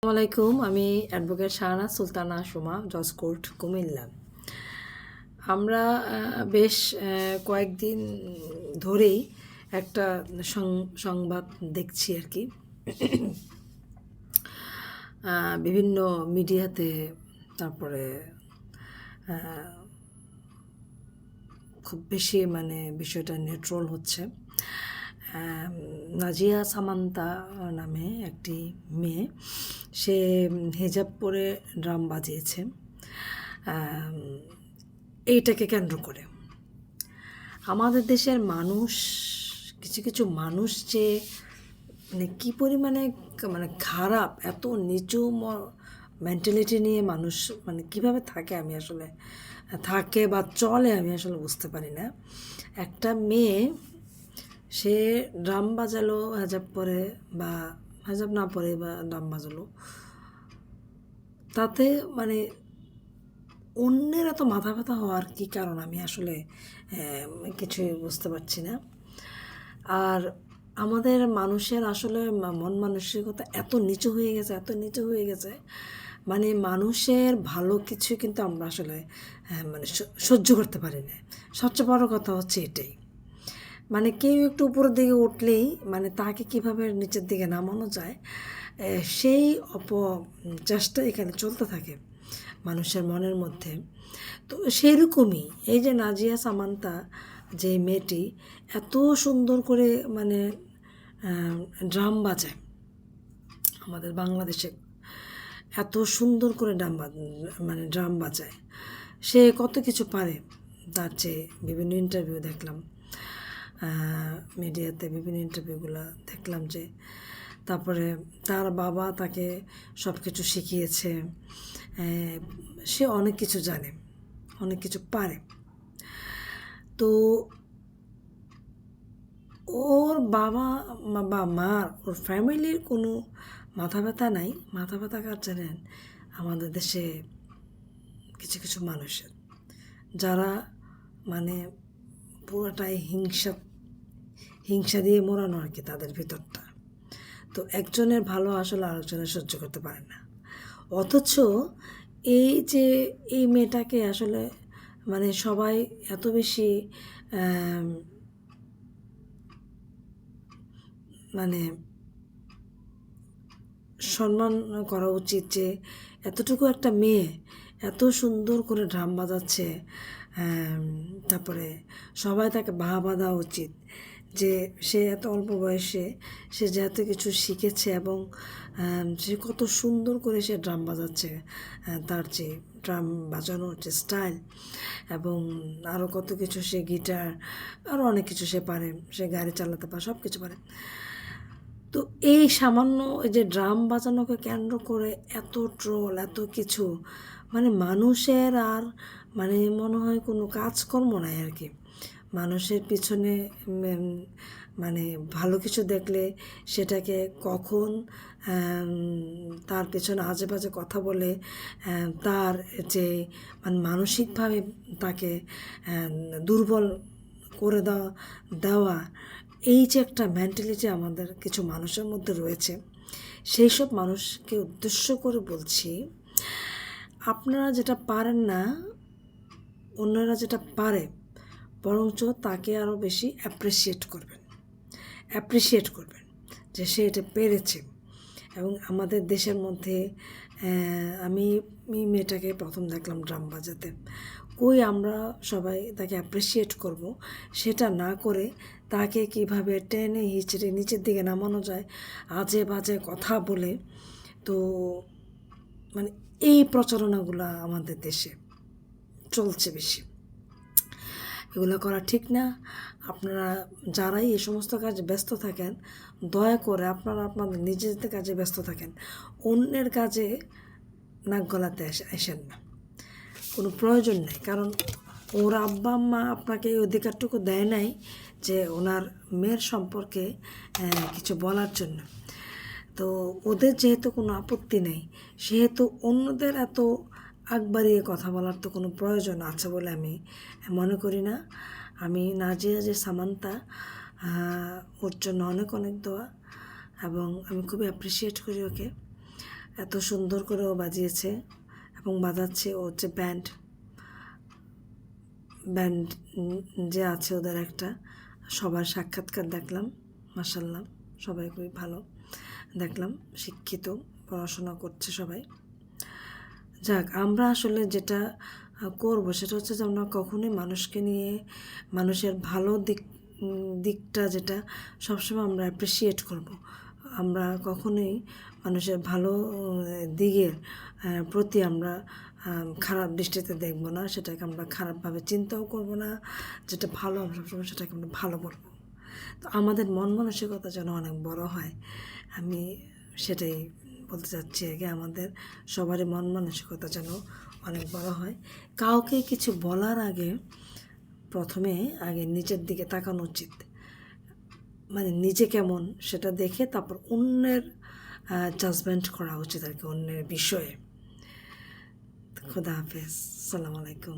আসসালামাইকুম। আমি অ্যাডভোকেট শাহানা সুলতানা সুমা, জজ কোর্ট, কুমিল্লা। আমরা বেশ কয়েকদিন ধরেই একটা সংবাদ দেখছি আর কি। বিভিন্ন মিডিয়াতে, তারপরে খুব বেশি বিষয়টা নিয়ে ট্রোল হচ্ছে। নাজিয়া সামান্তা নামে একটি মেয়ে, সে হিজাব পরে ড্রাম বাজিয়েছে এইটাকে কেন্দ্র করে। আমাদের দেশের মানুষ, কিছু কিছু মানুষ যে কী পরিমাণে খারাপ, এত নিচু মেন্টালিটি নিয়ে মানুষ কীভাবে থাকে, আমি আসলে থাকে বা চলে আমি আসলে বুঝতে পারি না। একটা মেয়ে, সে ড্রাম বাজালো হিজাব পরে বা হিজাব না পরে বা ড্রাম বাজালো, তাতে অন্যের এত মাথা ব্যথা হওয়ার কী কারণ আমি আসলে কিছুই বুঝতে পারছি না। আর আমাদের মানুষের আসলে মন মানসিকতা এত নিচু হয়ে গেছে, এত নিচু হয়ে গেছে, মানুষের ভালো কিছু কিন্তু আমরা আসলে সহ্য করতে পারি না। সবচেয়ে বড় কথা হচ্ছে এটাই, কেউ একটু উপরের দিকে উঠলেই তাকে কীভাবে নিচের দিকে নামানো যায়, সেই চেষ্টা এখানে চলতে থাকে মানুষের মনের মধ্যে। তো সেরকমই এই যে নাজিয়া সামান্তা, যে মেয়েটি এত সুন্দর করে ড্রাম বাজায়, আমাদের বাংলাদেশে এত সুন্দর করে ড্রাম বাজায়, সে কত কিছু পারে। তার যে বিভিন্ন ইন্টারভিউ দেখলাম মিডিয়াতে, বিভিন্ন ইন্টারভিউগুলো দেখলাম যে, তারপরে তার বাবা তাকে সব কিছু শিখিয়েছে, সে অনেক কিছু জানে, অনেক কিছু পারে। তো ওর বাবা বা মার, ওর ফ্যামিলির কোনো মাথা ব্যথা নাই। মাথা ব্যথা কার জানেন? আমাদের দেশে কিছু কিছু মানুষের, যারা পুরোটাই হিংসা দিয়ে মোড়ানো আর কি তাদের ভিতরটা। তো একজনের ভালো আসলে আরেকজনের সহ্য করতে পারে না। অথচ এই যে এই মেয়েটাকে আসলে সবাই এত বেশি সম্মান করা উচিত যে এতটুকু একটা মেয়ে এত সুন্দর করে ড্রাম বাজাচ্ছে, তারপরে সবাই তাকে বাহবা দেওয়া উচিত যে সে এত অল্প বয়সে সে যে এত কিছু শিখেছে, এবং সে কত সুন্দর করে সে ড্রাম বাজাচ্ছে, তার যে ড্রাম বাজানোর যে স্টাইল, এবং আরও কত কিছু, সে গিটার, আরও অনেক কিছু সে পারে, সে গাড়ি চালাতে পারে, সব কিছু পারে। তো এই সামান্য এই যে ড্রাম বাজানোকে কেন্দ্র করে এত ট্রোল, এত কিছু, মানুষের আর মনে হয় কোনো কাজকর্ম নাই আর কি। মানুষের পিছনে ভালো কিছু দেখলে সেটাকে কখন তার পেছনে আজে বাজে কথা বলে তার যে মানসিকভাবে তাকে দুর্বল করে দেওয়া, এই যে একটা মেন্টালিটি আমাদের কিছু মানুষের মধ্যে রয়েছে, সেই সব মানুষকে উদ্দেশ্য করে বলছি, আপনারা যেটা পারেন না, অন্যরা যেটা পারে, বরঞ্চ তাকে আরও বেশি অ্যাপ্রিসিয়েট করবেন যে সে এটা পেরেছে। এবং আমাদের দেশের মধ্যে আমি মেয়েটাকে প্রথম দেখলাম ড্রাম বাজাতে, কই আমরা সবাই তাকে অ্যাপ্রিসিয়েট করব, সেটা না করে তাকে কিভাবে টেনে হিচড়ে নিচের দিকে নামানো যায় আজে বাজে কথা বলে। তো এই প্রচারণাগুলো আমাদের দেশে চলছে বেশি, এগুলো করা ঠিক না। আপনারা যারাই এই সমস্ত কাজে ব্যস্ত থাকেন, দয়া করে আপনারা আপনাদের নিজেদের কাজে ব্যস্ত থাকেন, অন্যের কাজে নাক গলাতে আসেন না, কোনো প্রয়োজন নেই। কারণ ওর আব্বা আম্মা আপনাকে এই অধিকারটুকু দেয় নাই যে ওনার মেয়ের সম্পর্কে কিছু বলার জন্য। তো ওদের যেহেতু কোনো আপত্তি নেই, সেহেতু অন্যদের এত আগ বাড়িয়ে কথা বলার তো কোনো প্রয়োজন আছে বলে আমি মনে করি না। আমি নাজিয়া যে সামান্তা, ওর জন্য অনেক অনেক দোয়া, এবং আমি খুবই অ্যাপ্রিসিয়েট করি ওকে। এত সুন্দর করে ও বাজিয়েছে এবং বাজাচ্ছে। ও হচ্ছে ব্যান্ড যে আছে ওদের একটা, সবার সাক্ষাৎকার দেখলাম, মাশাল্লাহ সবাই খুবই ভালো দেখলাম, শিক্ষিত, পড়াশোনা করছে সবাই। যাক, আমরা আসলে যেটা করব সেটা হচ্ছে যে আমরা কখনোই মানুষকে নিয়ে মানুষের ভালো দিকটা যেটা সবসময় আমরা অ্যাপ্রিসিয়েট করব। আমরা কখনোই মানুষের ভালো দিকের প্রতি আমরা খারাপ দৃষ্টিতে দেখব না, সেটাকে আমরা খারাপভাবে চিন্তাও করব না। যেটা ভালো আমরা সবসময় সেটাকে আমরা ভালো বলবো। তো আমাদের মন মানসিকতা যেন অনেক বড় হয়, আমি সেটাই বলতে চাচ্ছি। আগে আমাদের সবারই মন মানসিকতা যেন অনেক বড় হয়। কাউকে কিছু বলার আগে প্রথমে নিজের দিকে তাকানো উচিত, মানে নিজে কেমন সেটা দেখে তারপর অন্যের জাজমেন্ট করা উচিত আর কি, অন্যের বিষয়ে। খুদা হাফেজ, আসসালামু আলাইকুম।